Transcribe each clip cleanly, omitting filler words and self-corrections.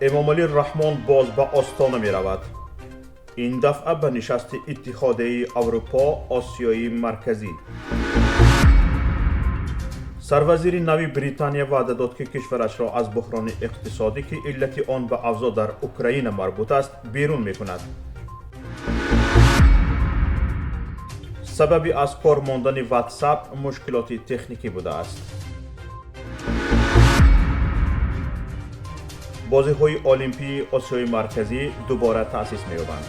امامعلی رحمان باز به آستانه می رود. این دفعه به نشست اتحادیه اروپا آسیای مرکزی. سروزیر نوی بریتانیا وعده داد که کشورش را از بحران اقتصادی که علت آن به اوضاع در اوکراین مربوط است بیرون می کند. سببی از کار ماندن واتساپ مشکلات تکنیکی بوده است. بازی‌های المپی آسیای مرکزی دوباره تأسیس می‌یابند.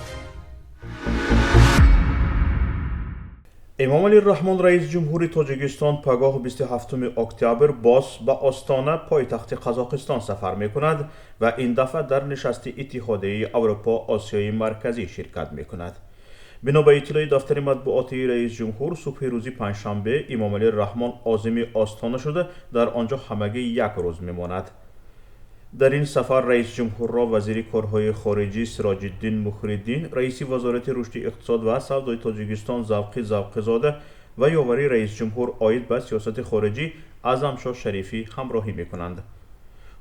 امامعلی رحمان رئیس جمهوری تاجیکستان پگاه 27 اکتبر باز به آستانه پایتخت قزاقستان سفر می‌کند و این دفعه در نشست اتحادیه اروپا آسیای مرکزی شرکت می‌کند. بنا به اطلاع دفتر مطبوعاتی رئیس جمهور صبح روز پنجشنبه امامعلی رحمان عازم آستانه شده در آنجا همگی یک روز می‌ماند. در این سفر رئیس جمهور را وزیر کارهای خارجی سراج الدین مخری‌الدین، رئیس وزارت رشد اقتصاد و سودای تاجیکستان ذوقی زاده و یاوری رئیس جمهور عاید به سیاست خارجی اعظمشاه شریفی همراهی می‌کنند.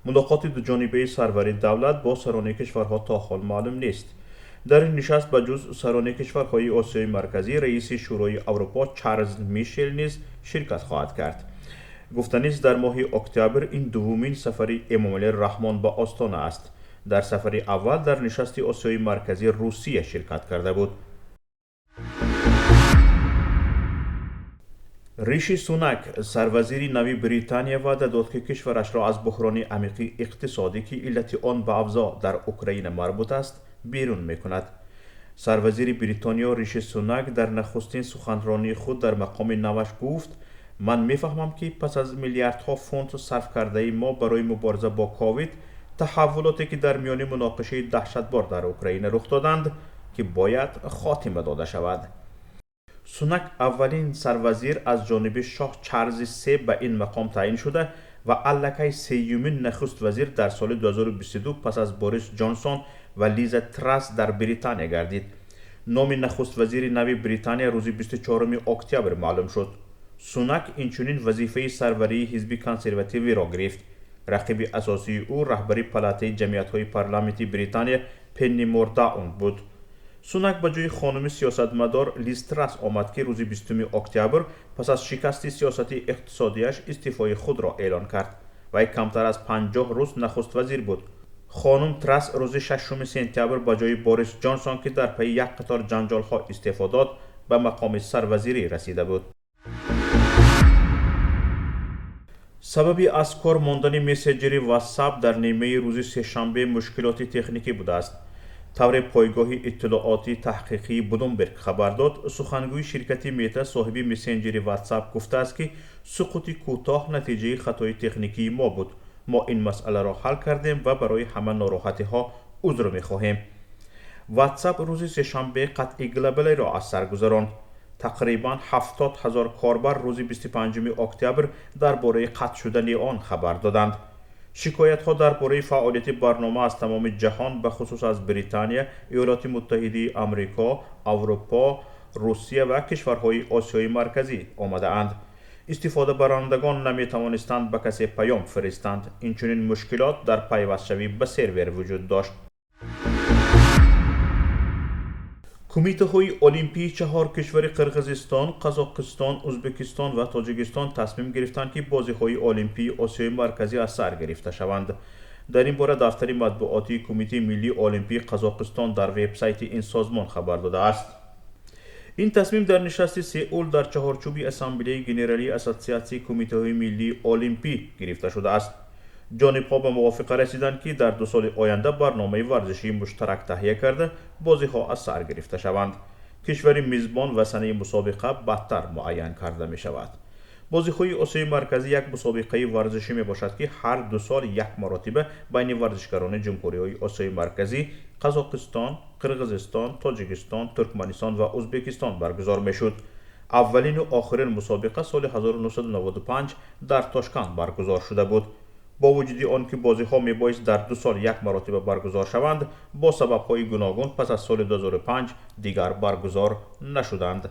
ملاقات دوجانبه سرور دولت با سران کشورها تا حال معلوم نیست. در این نشست به جز سران کشورهای آسیای مرکزی رئیس شورای اروپا چارلز میشل نیز شرکت خواهد کرد. گفتنی است در ماه اکتبر این دومین سفر امامعلی رحمان به آستانه است. در سفر اول در نشست آسیای مرکزی روسیه شرکت کرده بود. ریشی سوناک سروزیر نوی بریتانیا وعده داد که کشورش را از بحران عمیق اقتصادی که علت آن به اوضاع در اوکراین مربوط است بیرون می‌کند. سروزیر بریتانیا ریشی سوناک در نخستین سخنرانی خود در مقام نوش گفت: من میفهمم که پس از میلیاردها فونت صرف کرده ما برای مبارزه با کووید، تحولاتی که در میان مناقشه دهشتبار در اوکراین رخ دادند که باید خاتمه داده شود. سوناک اولین سروزیر از جانب شاه چارلز سه به این مقام تعیین شده و الکی سیومین نخست وزیر در سال 2022 پس از بوریس جانسون و لیز تراس در بریتانیا گردید. نام نخست وزیر نوی بریتانیا روز 24 اکتبر معلوم شد. سوناک اینچنین وظیفه سروری حزب کنسرواتیوی را گرفت. رقیب اساسی او رهبری پلاته جمعیت‌های پارلمانی بریتانیا پنی مورداون بود. سوناک به جای خانم سیاستمدار لیز تراس آمد که روز 20 اکتبر پس از شکست سیاست اقتصادیش استعفای خود را اعلان کرد. وی کمتر از 50 روز نخست وزیر بود. خانم تراس روز 6 سپتامبر به جای بوریس جانسون که در پی یک قطار جنجال‌ها استعفا داد به مقام سروزیری رسیده بود. سببی از کار ماندن مسنجر واتساپ در نیمه روز سه‌شنبه مشکلات تکنیکی بوده است. طور پایگاه اطلاعاتی تحقیقی بلومبرگ خبر داد، سخنگوی شرکت میتا صاحب مسنجر واتساپ گفته است که سقوط کوتاه نتیجه خطای تکنیکی ما بود. ما این مسئله را حل کردیم و برای همه ناراحتی ها عذر می‌خواهیم. واتساپ روز سه‌شنبه قطع گلوبال را از سر گذراند. تقریبا 70,000 کاربر روز 25 اکتبر درباره قطع شدن آن خبر دادند. شکایت ها درباره فعالیت برنامه از تمام جهان به خصوص از بریتانیا، ایالات متحده آمریکا، اروپا، روسیه و کشورهای آسیای مرکزی آمده اند. استفاده برندگان نمی توانستند به کسی پیام فرستند. اینچنین مشکلات در پیوست شوی به سرور وجود داشت. کمیته های المپی 4 کشور قرقیزستان، قزاقستان، ازبکستان و تاجیکستان تصمیم گرفتند که بازی های المپی آسیای مرکزی از سر گرفته شوند. در این باره دفتر مطبوعاتی کمیته ملی المپی قزاقستان در وبسایت این سازمان خبر داده است. این تصمیم در نشست سئول در چهارچوب اسامبله ژنرالی اسوسیاسیون کمیته های ملی المپی گرفته شده است. جانب‌ها به موافقه رسیدند که در 2 سال آینده برنامه ورزشی مشترک تهیه کرده بازی‌ها از سر گرفته شوند. کشور میزبان و سنه مسابقه بعدتر معین کرده می شود. بازی‌های آسیای مرکزی یک مسابقه ورزشی می باشد که هر 2 سال یک مرتبه بین ورزشکاران جمهوری‌های آسیای مرکزی، قزاقستان، قرقیزستان، تاجیکستان، ترکمنستان و ازبکستان برگزار می شد. اولین و آخرین مسابقه سال 1995 در تاشکند برگزار شده بود. با وجود آنکه بازی‌ها میبایست در 2 سال یک مرتبه برگزار شوند، با سبب‌های گوناگون پس از سال 2005 دیگر برگزار نشدند.